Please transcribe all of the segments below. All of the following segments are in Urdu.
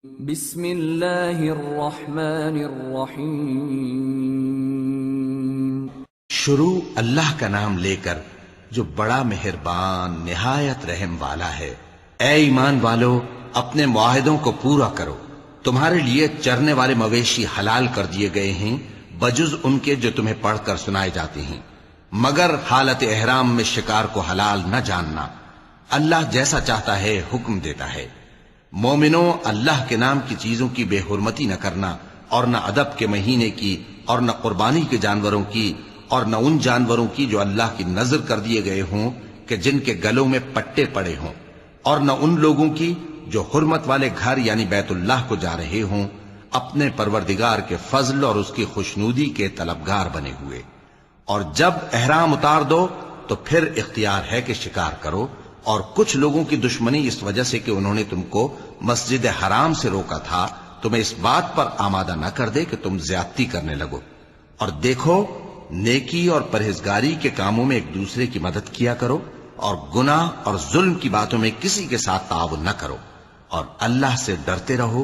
بسم اللہ الرحمن الرحیم۔ شروع اللہ کا نام لے کر جو بڑا مہربان نہایت رحم والا ہے۔ اے ایمان والو، اپنے معاہدوں کو پورا کرو۔ تمہارے لیے چرنے والے مویشی حلال کر دیے گئے ہیں بجز ان کے جو تمہیں پڑھ کر سنائے جاتے ہیں، مگر حالت احرام میں شکار کو حلال نہ جاننا۔ اللہ جیسا چاہتا ہے حکم دیتا ہے۔ مومنوں، اللہ کے نام کی چیزوں کی بے حرمتی نہ کرنا، اور نہ ادب کے مہینے کی، اور نہ قربانی کے جانوروں کی، اور نہ ان جانوروں کی جو اللہ کی نذر کر دیے گئے ہوں کہ جن کے گلوں میں پٹے پڑے ہوں، اور نہ ان لوگوں کی جو حرمت والے گھر یعنی بیت اللہ کو جا رہے ہوں اپنے پروردگار کے فضل اور اس کی خوشنودی کے طلبگار بنے ہوئے۔ اور جب احرام اتار دو تو پھر اختیار ہے کہ شکار کرو، اور کچھ لوگوں کی دشمنی اس وجہ سے کہ انہوں نے تم کو مسجد حرام سے روکا تھا تمہیں اس بات پر آمادہ نہ کر دے کہ تم زیادتی کرنے لگو۔ اور دیکھو، نیکی اور پرہیزگاری کے کاموں میں ایک دوسرے کی مدد کیا کرو، اور گناہ اور ظلم کی باتوں میں کسی کے ساتھ تعاون نہ کرو، اور اللہ سے ڈرتے رہو۔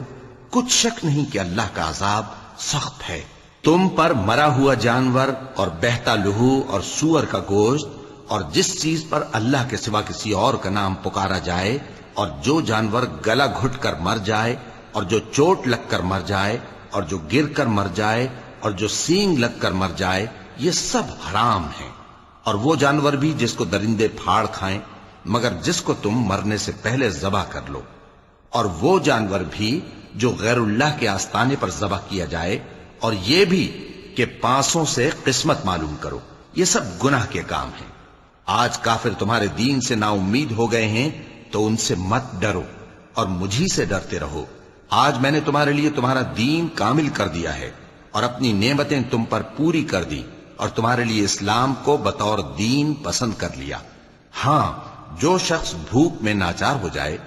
کچھ شک نہیں کہ اللہ کا عذاب سخت ہے۔ تم پر مرا ہوا جانور اور بہتا لہو اور سور کا گوشت اور جس چیز پر اللہ کے سوا کسی اور کا نام پکارا جائے، اور جو جانور گلا گھٹ کر مر جائے، اور جو چوٹ لگ کر مر جائے، اور جو گر کر مر جائے، اور جو سینگ لگ کر مر جائے، یہ سب حرام ہیں۔ اور وہ جانور بھی جس کو درندے پھاڑ کھائیں مگر جس کو تم مرنے سے پہلے ذبح کر لو، اور وہ جانور بھی جو غیر اللہ کے آستانے پر ذبح کیا جائے، اور یہ بھی کہ پانسوں سے قسمت معلوم کرو۔ یہ سب گناہ کے کام ہیں۔ آج کافر تمہارے دین سے نا امید ہو گئے ہیں تو ان سے مت ڈرو اور مجھی سے ڈرتے رہو۔ آج میں نے تمہارے لیے تمہارا دین کامل کر دیا ہے اور اپنی نعمتیں تم پر پوری کر دی، اور تمہارے لیے اسلام کو بطور دین پسند کر لیا۔ ہاں، جو شخص بھوک میں ناچار ہو جائے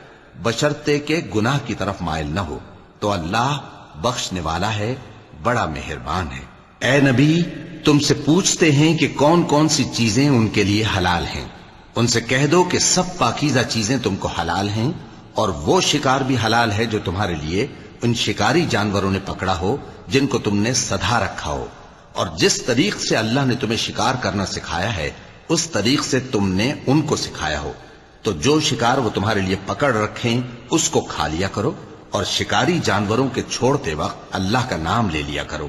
بشرطے کہ گناہ کی طرف مائل نہ ہو تو اللہ بخشنے والا ہے، بڑا مہربان ہے۔ اے نبی، تم سے پوچھتے ہیں کہ کون کون سی چیزیں ان کے لیے حلال ہیں۔ ان سے کہہ دو کہ سب پاکیزہ چیزیں تم کو حلال ہیں، اور وہ شکار بھی حلال ہے جو تمہارے لیے ان شکاری جانوروں نے پکڑا ہو جن کو تم نے سدھا رکھا ہو، اور جس طریق سے اللہ نے تمہیں شکار کرنا سکھایا ہے اس طریق سے تم نے ان کو سکھایا ہو۔ تو جو شکار وہ تمہارے لیے پکڑ رکھیں اس کو کھا لیا کرو، اور شکاری جانوروں کے چھوڑتے وقت اللہ کا نام لے لیا کرو،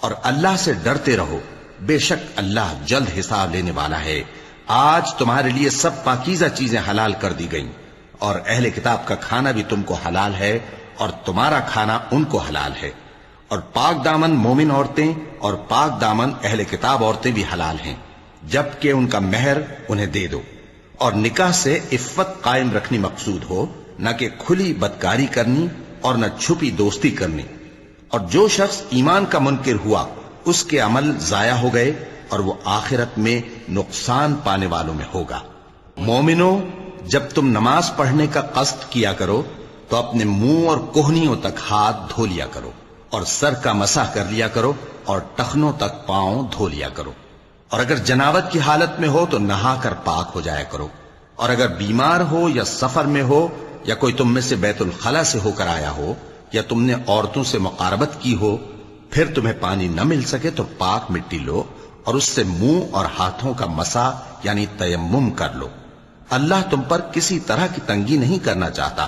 اور اللہ سے ڈرتے رہو، بے شک اللہ جلد حساب لینے والا ہے۔ آج تمہارے لیے سب پاکیزہ چیزیں حلال کر دی گئیں، اور اہل کتاب کا کھانا بھی تم کو حلال ہے اور تمہارا کھانا ان کو حلال ہے، اور پاک دامن مومن عورتیں اور پاک دامن اہل کتاب عورتیں بھی حلال ہیں، جبکہ ان کا مہر انہیں دے دو۔ اور نکاح سے عفت قائم رکھنی مقصود ہو، نہ کہ کھلی بدکاری کرنی اور نہ چھپی دوستی کرنی۔ اور جو شخص ایمان کا منکر ہوا اس کے عمل ضائع ہو گئے اور وہ آخرت میں نقصان پانے والوں میں ہوگا۔ مومنوں، جب تم نماز پڑھنے کا قصد کیا کرو تو اپنے منہ اور کوہنیوں تک ہاتھ دھو لیا کرو، اور سر کا مسح کر لیا کرو، اور ٹخنوں تک پاؤں دھو لیا کرو۔ اور اگر جنابت کی حالت میں ہو تو نہا کر پاک ہو جایا کرو، اور اگر بیمار ہو یا سفر میں ہو یا کوئی تم میں سے بیت الخلا سے ہو کر آیا ہو یا تم نے عورتوں سے مقاربت کی ہو، پھر تمہیں پانی نہ مل سکے تو پاک مٹی لو اور اس سے منہ اور ہاتھوں کا مسح یعنی تیمم کر لو۔ اللہ تم پر کسی طرح کی تنگی نہیں کرنا چاہتا،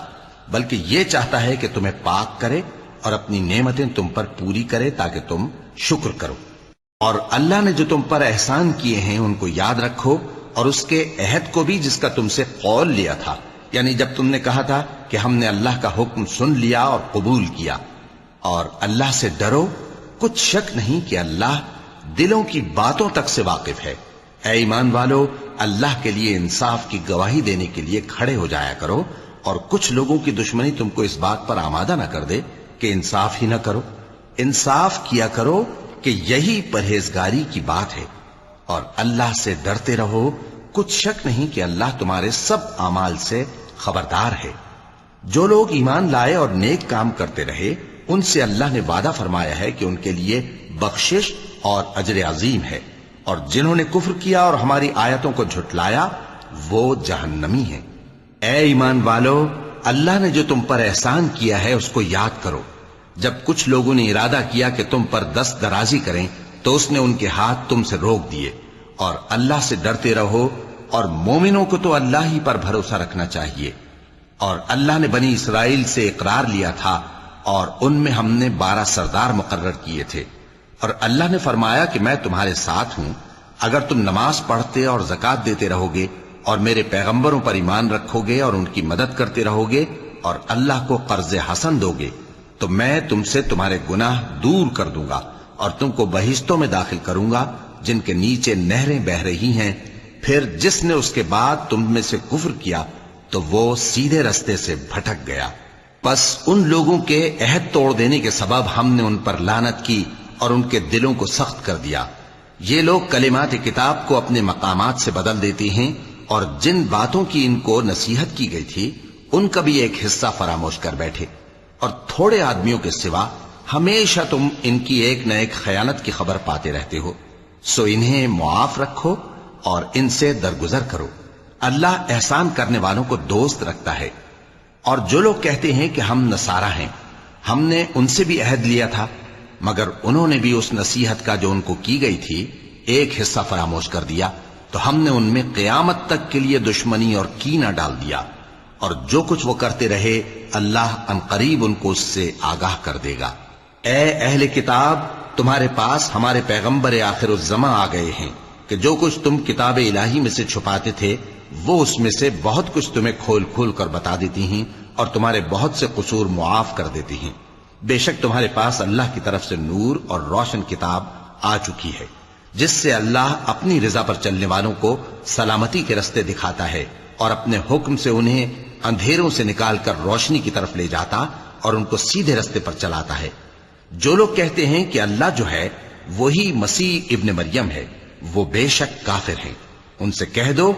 بلکہ یہ چاہتا ہے کہ تمہیں پاک کرے اور اپنی نعمتیں تم پر پوری کرے تاکہ تم شکر کرو۔ اور اللہ نے جو تم پر احسان کیے ہیں ان کو یاد رکھو، اور اس کے عہد کو بھی جس کا تم سے قول لیا تھا، یعنی جب تم نے کہا تھا کہ ہم نے اللہ کا حکم سن لیا اور قبول کیا۔ اور اللہ سے ڈرو، کچھ شک نہیں کہ اللہ دلوں کی باتوں تک سے واقف ہے۔ اے ایمان والو، اللہ کے لیے انصاف کی گواہی دینے کے لیے کھڑے ہو جایا کرو، اور کچھ لوگوں کی دشمنی تم کو اس بات پر آمادہ نہ کر دے کہ انصاف ہی نہ کرو۔ انصاف کیا کرو کہ یہی پرہیزگاری کی بات ہے، اور اللہ سے ڈرتے رہو، کچھ شک نہیں کہ اللہ تمہارے سب اعمال سے خبردار ہے۔ جو لوگ ایمان لائے اور نیک کام کرتے رہے ان سے اللہ نے وعدہ فرمایا ہے کہ ان کے لیے بخشش اور اجر عظیم ہے، اور جنہوں نے کفر کیا اور ہماری آیتوں کو جھٹلایا وہ جہنمی ہیں۔ اے ایمان والو، اللہ نے جو تم پر احسان کیا ہے اس کو یاد کرو۔ جب کچھ لوگوں نے ارادہ کیا کہ تم پر دست درازی کریں تو اس نے ان کے ہاتھ تم سے روک دیے، اور اللہ سے ڈرتے رہو، اور مومنوں کو تو اللہ ہی پر بھروسہ رکھنا چاہیے۔ اور اللہ نے بنی اسرائیل سے اقرار لیا تھا، اور ان میں ہم نے 12 سردار مقرر کیے تھے، اور اللہ نے فرمایا کہ میں تمہارے ساتھ ہوں، اگر تم نماز پڑھتے اور زکوٰۃ دیتے رہو گے اور میرے پیغمبروں پر ایمان رکھو گے اور ان کی مدد کرتے رہو گے اور اللہ کو قرض حسن دو گے تو میں تم سے تمہارے گناہ دور کر دوں گا اور تم کو بہشتوں میں داخل کروں گا جن کے نیچے نہریں بہ رہی ہیں۔ پھر جس نے اس کے بعد تم میں سے کفر کیا تو وہ سیدھے رستے سے بھٹک گیا۔ پس ان لوگوں کے عہد توڑ دینے کے سبب ہم نے ان پر لعنت کی اور ان کے دلوں کو سخت کر دیا۔ یہ لوگ کلمات کتاب کو اپنے مقامات سے بدل دیتے ہیں، اور جن باتوں کی ان کو نصیحت کی گئی تھی ان کا بھی ایک حصہ فراموش کر بیٹھے، اور تھوڑے آدمیوں کے سوا ہمیشہ تم ان کی ایک نہ ایک خیانت کی خبر پاتے رہتے ہو، سو انہیں معاف رکھو اور ان سے درگزر کرو۔ اللہ احسان کرنے والوں کو دوست رکھتا ہے۔ اور جو لوگ کہتے ہیں کہ ہم نصارہ ہیں، ہم نے ان سے بھی عہد لیا تھا، مگر انہوں نے بھی اس نصیحت کا جو ان کو کی گئی تھی ایک حصہ فراموش کر دیا، تو ہم نے ان میں قیامت تک کے لیے دشمنی اور کینہ ڈال دیا، اور جو کچھ وہ کرتے رہے اللہ عنقریب ان کو اس سے آگاہ کر دے گا۔ اے اہل کتاب، تمہارے پاس ہمارے پیغمبر آخر الزماں آ گئے ہیں کہ جو کچھ تم کتاب الہی میں سے چھپاتے تھے وہ اس میں سے بہت کچھ تمہیں کھول کھول کر بتا دیتی ہیں اور تمہارے بہت سے قصور معاف کر دیتی ہیں۔ بے شک تمہارے پاس اللہ کی طرف سے نور اور روشن کتاب آ چکی ہے، جس سے اللہ اپنی رضا پر چلنے والوں کو سلامتی کے رستے دکھاتا ہے اور اپنے حکم سے انہیں اندھیروں سے نکال کر روشنی کی طرف لے جاتا اور ان کو سیدھے رستے پر چلاتا ہے۔ جو لوگ کہتے ہیں کہ اللہ جو ہے وہی مسیح ابن مریم ہے، وہ بے شک کافر ہیں۔ ان سے کہہ دو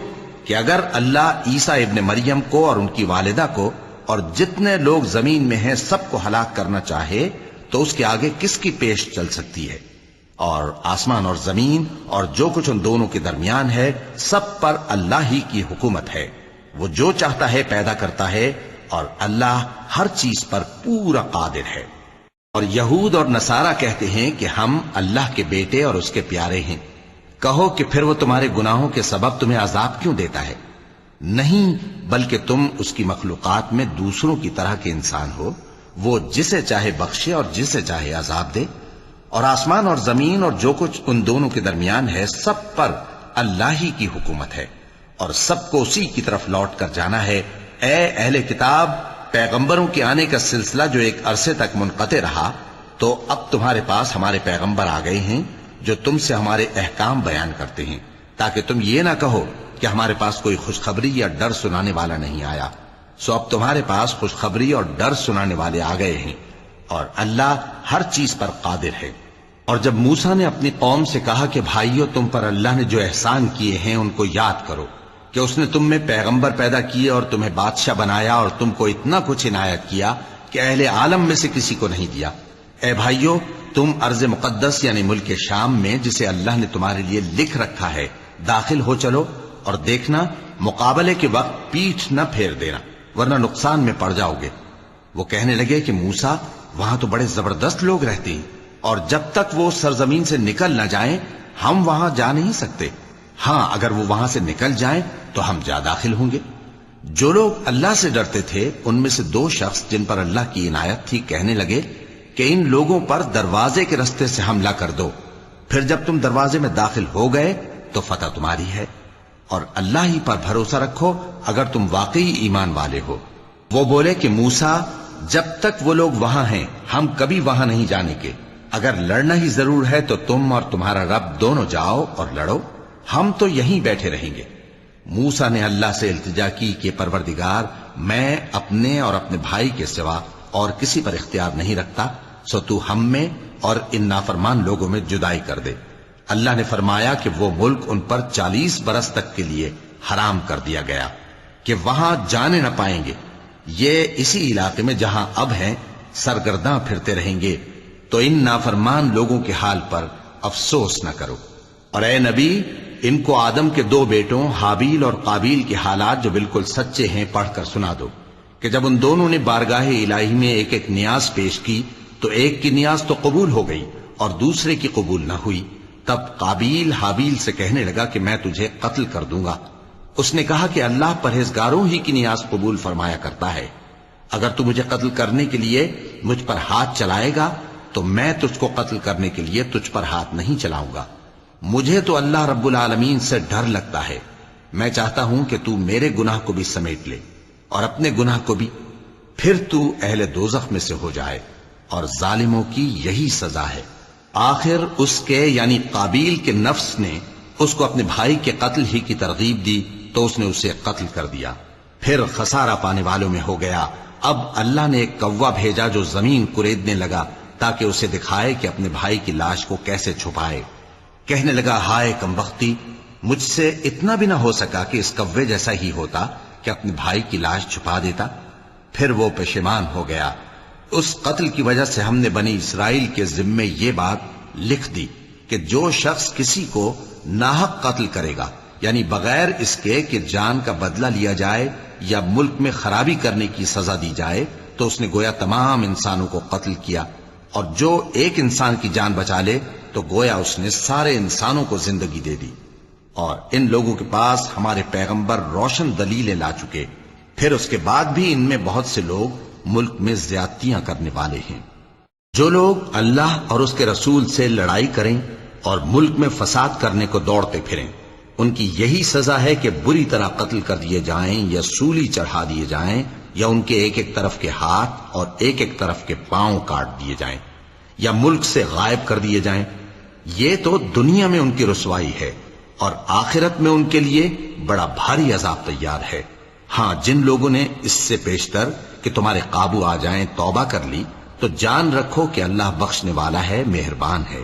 کہ اگر اللہ عیسیٰ ابن مریم کو اور ان کی والدہ کو اور جتنے لوگ زمین میں ہیں سب کو ہلاک کرنا چاہے تو اس کے آگے کس کی پیش چل سکتی ہے؟ اور آسمان اور زمین اور جو کچھ ان دونوں کے درمیان ہے سب پر اللہ ہی کی حکومت ہے۔ وہ جو چاہتا ہے پیدا کرتا ہے، اور اللہ ہر چیز پر پورا قادر ہے۔ اور یہود اور نصارہ کہتے ہیں کہ ہم اللہ کے بیٹے اور اس کے پیارے ہیں۔ کہو کہ پھر وہ تمہارے گناہوں کے سبب تمہیں عذاب کیوں دیتا ہے؟ نہیں، بلکہ تم اس کی مخلوقات میں دوسروں کی طرح کے انسان ہو، وہ جسے چاہے بخشے اور جسے چاہے عذاب دے۔ اور آسمان اور زمین اور جو کچھ ان دونوں کے درمیان ہے سب پر اللہ ہی کی حکومت ہے، اور سب کو اسی کی طرف لوٹ کر جانا ہے۔ اے اہل کتاب، پیغمبروں کے آنے کا سلسلہ جو ایک عرصے تک منقطع رہا، تو اب تمہارے پاس ہمارے پیغمبر آ گئے ہیں جو تم سے ہمارے احکام بیان کرتے ہیں، تاکہ تم یہ نہ کہو کہ ہمارے پاس کوئی خوشخبری یا ڈر سنانے والا نہیں آیا۔ سو اب تمہارے پاس خوشخبری اور ڈر سنانے والے آ گئے ہیں، اور اللہ ہر چیز پر قادر ہے۔ اور جب موسیٰ نے اپنی قوم سے کہا کہ بھائیو، تم پر اللہ نے جو احسان کیے ہیں ان کو یاد کرو، کہ اس نے تم میں پیغمبر پیدا کیے اور تمہیں بادشاہ بنایا اور تم کو اتنا کچھ عنایت کیا کہ اہل عالم میں سے کسی کو نہیں دیا۔ اے بھائیو، تم ارض مقدس یعنی ملک شام میں جسے اللہ نے تمہارے لیے لکھ رکھا ہے داخل ہو چلو، اور دیکھنا مقابلے کے وقت پیٹھ نہ پھیر دینا ورنہ نقصان میں پڑ جاؤ گے۔ وہ کہنے لگے کہ موسیٰ، وہاں تو بڑے زبردست لوگ رہتے ہیں، اور جب تک وہ سرزمین سے نکل نہ جائیں ہم وہاں جا نہیں سکتے۔ ہاں، اگر وہ وہاں سے نکل جائیں تو ہم جا داخل ہوں گے۔ جو لوگ اللہ سے ڈرتے تھے ان میں سے 2 شخص جن پر اللہ کی عنایت تھی کہنے لگے کہ ان لوگوں پر دروازے کے رستے سے حملہ کر دو، پھر جب تم دروازے میں داخل ہو گئے تو فتح تمہاری ہے، اور اللہ ہی پر بھروسہ رکھو اگر تم واقعی ایمان والے ہو۔ وہ بولے کہ موسیٰ، جب تک وہ لوگ وہاں ہیں ہم کبھی وہاں نہیں جانے کے، اگر لڑنا ہی ضرور ہے تو تم اور تمہارا رب دونوں جاؤ اور لڑو، ہم تو یہیں بیٹھے رہیں گے۔ موسیٰ نے اللہ سے التجا کی کہ پروردگار، میں اپنے اور اپنے بھائی کے سوا اور کسی پر اختیار نہیں رکھتا، سو تو ہم میں اور ان نافرمان لوگوں میں جدائی کر دے۔ اللہ نے فرمایا کہ وہ ملک ان پر 40 برس تک کے لیے حرام کر دیا گیا کہ وہاں جانے نہ پائیں گے۔ یہ اسی علاقے میں جہاں اب ہیں سرگرداں پھرتے رہیں گے، تو ان نافرمان لوگوں کے حال پر افسوس نہ کرو۔ اور اے نبی، ان کو آدم کے 2 بیٹوں حابیل اور قابیل کے حالات جو بالکل سچے ہیں پڑھ کر سنا دو کہ جب ان دونوں نے بارگاہ الہی میں ایک ایک نیاز پیش کی تو ایک کی نیاز تو قبول ہو گئی اور دوسرے کی قبول نہ ہوئی. تب قابیل حابیل سے کہنے لگا کہ میں تجھے قتل کر دوں گا. اس نے کہا کہ اللہ پرہیزگاروں ہی کی نیاز قبول فرمایا کرتا ہے. اگر تو مجھے قتل کرنے کے لیے مجھ پر ہاتھ چلائے گا تو میں تجھ کو قتل کرنے کے لیے تجھ پر ہاتھ نہیں چلاؤں گا. مجھے تو اللہ رب العالمین سے ڈر لگتا ہے. میں چاہتا ہوں کہ تو میرے گناہ کو بھی سمیٹ لے اور اپنے گناہ کو بھی، پھر تو اہل دوزخ میں سے ہو جائے، اور ظالموں کی یہی سزا ہے. آخر اس کے یعنی قابیل کے نفس نے اس کو اپنے بھائی کے قتل ہی کی ترغیب دی تو اس نے اسے قتل کر دیا. پھر خسارہ پانے والوں میں ہو گیا. اب اللہ نے ایک کوا بھیجا جو زمین کریدنے لگا تاکہ اسے دکھائے کہ اپنے بھائی کی لاش کو کیسے چھپائے. کہنے لگا ہائے کمبختی، مجھ سے اتنا بھی نہ ہو سکا کہ اس کوے جیسا ہی ہوتا کہ اپنے بھائی کی لاش چھپا دیتا. پھر وہ پشیمان ہو گیا. اس قتل کی وجہ سے ہم نے بنی اسرائیل کے ذمے یہ بات لکھ دی کہ جو شخص کسی کو ناحق قتل کرے گا، یعنی بغیر اس کے کہ جان کا بدلہ لیا جائے یا ملک میں خرابی کرنے کی سزا دی جائے، تو اس نے گویا تمام انسانوں کو قتل کیا. اور جو ایک انسان کی جان بچا لے تو گویا اس نے سارے انسانوں کو زندگی دے دی. اور ان لوگوں کے پاس ہمارے پیغمبر روشن دلیلیں لا چکے، پھر اس کے بعد بھی ان میں بہت سے لوگ ملک میں زیادتیاں کرنے والے ہیں. جو لوگ اللہ اور اس کے رسول سے لڑائی کریں اور ملک میں فساد کرنے کو دوڑتے پھریں، ان کی یہی سزا ہے کہ بری طرح قتل کر دیے جائیں یا سولی چڑھا دیے جائیں یا ان کے ایک ایک طرف کے ہاتھ اور ایک ایک طرف کے پاؤں کاٹ دیے جائیں یا ملک سے غائب کر دیے جائیں. یہ تو دنیا میں ان کی رسوائی ہے اور آخرت میں ان کے لیے بڑا بھاری عذاب تیار ہے. ہاں، جن لوگوں نے اس سے پیشتر کہ تمہارے قابو آ جائیں توبہ کر لی تو جان رکھو کہ اللہ بخشنے والا ہے، مہربان ہے.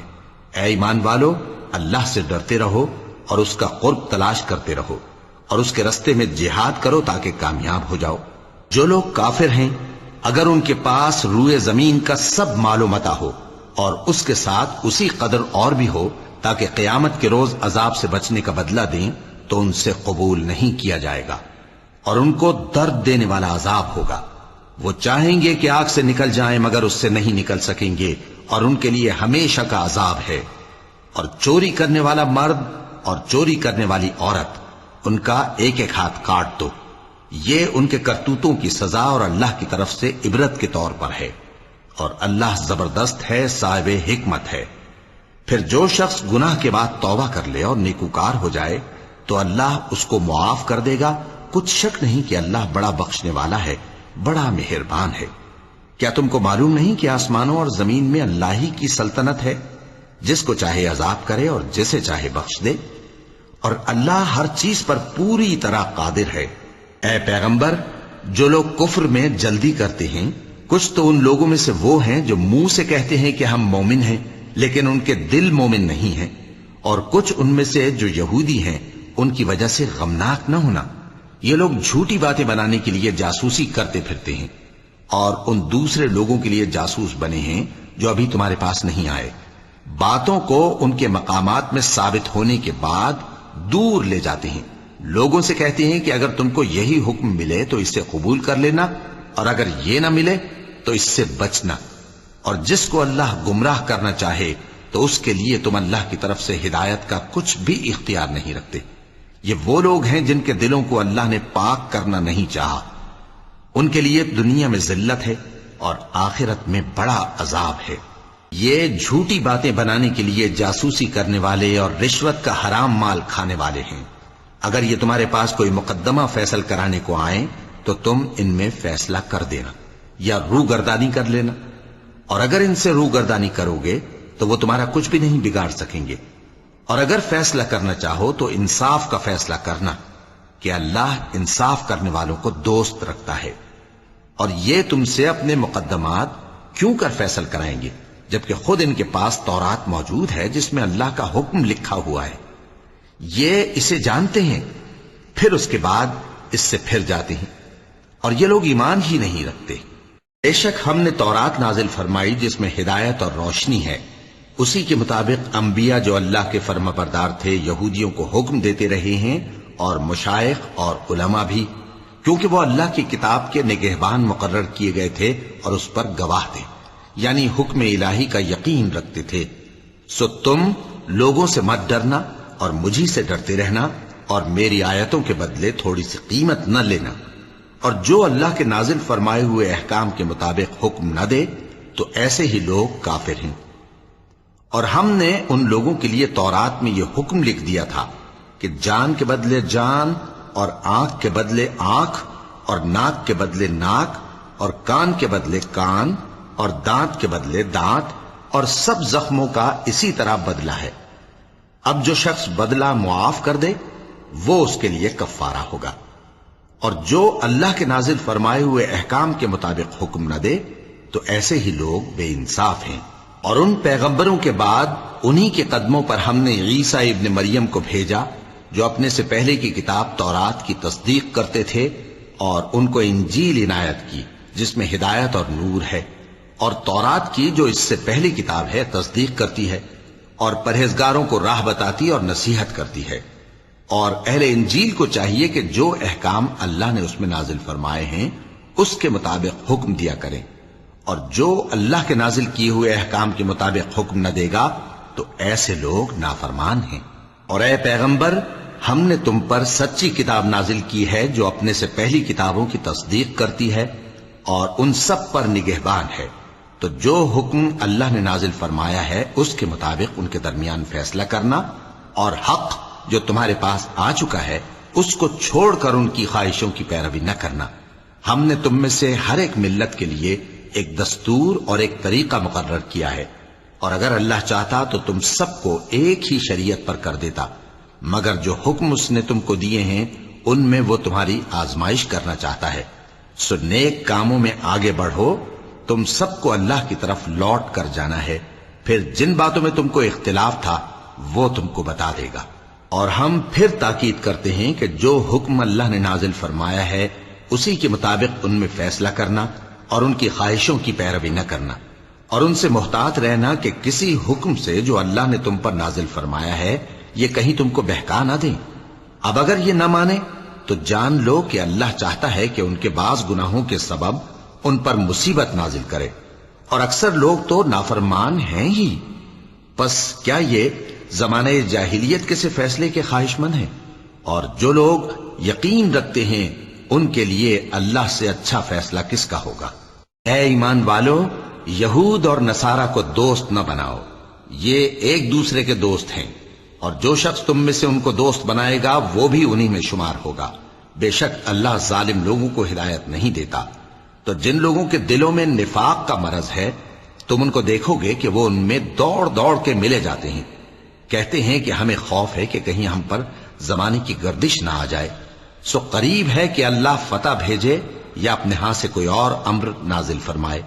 اے ایمان والو، اللہ سے ڈرتے رہو اور اس کا قرب تلاش کرتے رہو اور اس کے رستے میں جہاد کرو تاکہ کامیاب ہو جاؤ. جو لوگ کافر ہیں، اگر ان کے پاس روئے زمین کا سب مال و متاع ہو اور اس کے ساتھ اسی قدر اور بھی ہو تاکہ قیامت کے روز عذاب سے بچنے کا بدلہ دیں، تو ان سے قبول نہیں کیا جائے گا اور ان کو درد دینے والا عذاب ہوگا. وہ چاہیں گے کہ آگ سے نکل جائیں مگر اس سے نہیں نکل سکیں گے اور ان کے لیے ہمیشہ کا عذاب ہے. اور چوری کرنے والا مرد اور چوری کرنے والی عورت، ان کا ایک ایک ہاتھ کاٹ دو. یہ ان کے کرتوتوں کی سزا اور اللہ کی طرف سے عبرت کے طور پر ہے، اور اللہ زبردست ہے، صاحب حکمت ہے. پھر جو شخص گناہ کے بعد توبہ کر لے اور نیکوکار ہو جائے تو اللہ اس کو معاف کر دے گا. کچھ شک نہیں کہ اللہ بڑا بخشنے والا ہے، بڑا مہربان ہے. کیا تم کو معلوم نہیں کہ آسمانوں اور زمین میں اللہ ہی کی سلطنت ہے، جس کو چاہے عذاب کرے اور جسے چاہے بخش دے، اور اللہ ہر چیز پر پوری طرح قادر ہے. اے پیغمبر، جو لوگ کفر میں جلدی کرتے ہیں، کچھ تو ان لوگوں میں سے وہ ہیں جو منہ سے کہتے ہیں کہ ہم مومن ہیں لیکن ان کے دل مومن نہیں ہیں، اور کچھ ان میں سے جو یہودی ہیں، ان کی وجہ سے غمناک نہ ہونا. یہ لوگ جھوٹی باتیں بنانے کے لیے جاسوسی کرتے پھرتے ہیں اور ان دوسرے لوگوں کے لیے جاسوس بنے ہیں جو ابھی تمہارے پاس نہیں آئے. باتوں کو ان کے مقامات میں ثابت ہونے کے بعد دور لے جاتے ہیں. لوگوں سے کہتے ہیں کہ اگر تم کو یہی حکم ملے تو اسے قبول کر لینا، اور اگر یہ نہ ملے تو اس سے بچنا. اور جس کو اللہ گمراہ کرنا چاہے تو اس کے لیے تم اللہ کی طرف سے ہدایت کا کچھ بھی اختیار نہیں رکھتے. یہ وہ لوگ ہیں جن کے دلوں کو اللہ نے پاک کرنا نہیں چاہا. ان کے لیے دنیا میں ذلت ہے اور آخرت میں بڑا عذاب ہے. یہ جھوٹی باتیں بنانے کے لیے جاسوسی کرنے والے اور رشوت کا حرام مال کھانے والے ہیں. اگر یہ تمہارے پاس کوئی مقدمہ فیصل کرانے کو آئیں تو تم ان میں فیصلہ کر دینا یا روگردانی کر لینا، اور اگر ان سے روگردانی کرو گے تو وہ تمہارا کچھ بھی نہیں بگاڑ سکیں گے. اور اگر فیصلہ کرنا چاہو تو انصاف کا فیصلہ کرنا کہ اللہ انصاف کرنے والوں کو دوست رکھتا ہے. اور یہ تم سے اپنے مقدمات کیوں کر فیصل کرائیں گے جبکہ خود ان کے پاس تورات موجود ہے جس میں اللہ کا حکم لکھا ہوا ہے. یہ اسے جانتے ہیں، پھر اس کے بعد اس سے پھر جاتے ہیں، اور یہ لوگ ایمان ہی نہیں رکھتے. بے شک ہم نے تورات نازل فرمائی جس میں ہدایت اور روشنی ہے. اسی کے مطابق انبیاء جو اللہ کے فرما بردار تھے یہودیوں کو حکم دیتے رہے ہیں، اور مشائخ اور علماء بھی. کیونکہ وہ اللہ کی کتاب کے نگہبان مقرر کیے گئے تھے اور اس پر گواہ تھے، یعنی حکم الہی کا یقین رکھتے تھے۔ سو تم لوگوں سے مت ڈرنا اور مجھی سے ڈرتے رہنا، اور میری آیتوں کے بدلے تھوڑی سی قیمت نہ لینا، اور جو اللہ کے نازل فرمائے ہوئے احکام کے مطابق حکم نہ دے تو ایسے ہی لوگ کافر ہیں۔ اور ہم نے ان لوگوں کے لیے تورات میں یہ حکم لکھ دیا تھا کہ جان کے بدلے جان، اور آنکھ کے بدلے آنکھ، اور ناک کے بدلے ناک، اور کان کے بدلے کان، اور دانت کے بدلے دانت، اور سب زخموں کا اسی طرح بدلہ ہے۔ اب جو شخص بدلہ معاف کر دے وہ اس کے لیے کفارہ ہوگا، اور جو اللہ کے نازل فرمائے ہوئے احکام کے مطابق حکم نہ دے تو ایسے ہی لوگ بے انصاف ہیں۔ اور ان پیغمبروں کے بعد انہی کے قدموں پر ہم نے عیسیٰ ابن مریم کو بھیجا، جو اپنے سے پہلے کی کتاب تورات کی تصدیق کرتے تھے، اور ان کو انجیل عنایت کی جس میں ہدایت اور نور ہے، اور تورات کی جو اس سے پہلی کتاب ہے تصدیق کرتی ہے، اور پرہیزگاروں کو راہ بتاتی اور نصیحت کرتی ہے۔ اور اہل انجیل کو چاہیے کہ جو احکام اللہ نے اس میں نازل فرمائے ہیں اس کے مطابق حکم دیا کریں، اور جو اللہ کے نازل کیے ہوئے احکام کے مطابق حکم نہ دے گا تو ایسے لوگ نافرمان ہیں۔ اور اے پیغمبر، ہم نے تم پر سچی کتاب نازل کی ہے جو اپنے سے پہلی کتابوں کی تصدیق کرتی ہے اور ان سب پر نگہبان ہے، تو جو حکم اللہ نے نازل فرمایا ہے اس کے مطابق ان کے درمیان فیصلہ کرنا، اور حق جو تمہارے پاس آ چکا ہے اس کو چھوڑ کر ان کی خواہشوں کی پیروی نہ کرنا۔ ہم نے تم میں سے ہر ایک ملت کے لیے ایک دستور اور ایک طریقہ مقرر کیا ہے، اور اگر اللہ چاہتا تو تم سب کو ایک ہی شریعت پر کر دیتا، مگر جو حکم اس نے تم کو دیے ہیں ان میں وہ تمہاری آزمائش کرنا چاہتا ہے۔ سو نیک کاموں میں آگے بڑھو، تم سب کو اللہ کی طرف لوٹ کر جانا ہے، پھر جن باتوں میں تم کو اختلاف تھا وہ تم کو بتا دے گا۔ اور ہم پھر تاکید کرتے ہیں کہ جو حکم اللہ نے نازل فرمایا ہے اسی کے مطابق ان میں فیصلہ کرنا، اور ان کی خواہشوں کی پیروی نہ کرنا، اور ان سے محتاط رہنا کہ کسی حکم سے جو اللہ نے تم پر نازل فرمایا ہے یہ کہیں تم کو بہکا نہ دیں۔ اب اگر یہ نہ مانے تو جان لو کہ اللہ چاہتا ہے کہ ان کے بعض گناہوں کے سبب ان پر مصیبت نازل کرے، اور اکثر لوگ تو نافرمان ہیں ہی۔ پس کیا یہ زمانہ جاہلیت کے سے فیصلے کے خواہش مند ہیں؟ اور جو لوگ یقین رکھتے ہیں ان کے لیے اللہ سے اچھا فیصلہ کس کا ہوگا؟ اے ایمان والو، یہود اور نصارہ کو دوست نہ بناؤ، یہ ایک دوسرے کے دوست ہیں، اور جو شخص تم میں سے ان کو دوست بنائے گا وہ بھی انہی میں شمار ہوگا۔ بے شک اللہ ظالم لوگوں کو ہدایت نہیں دیتا۔ تو جن لوگوں کے دلوں میں نفاق کا مرض ہے تم ان کو دیکھو گے کہ وہ ان میں دوڑ دوڑ کے ملے جاتے ہیں، کہتے ہیں کہ ہمیں خوف ہے کہ کہیں ہم پر زمانے کی گردش نہ آ جائے۔ سو قریب ہے کہ اللہ فتح بھیجے یا اپنے ہاں سے کوئی اور امر نازل فرمائے،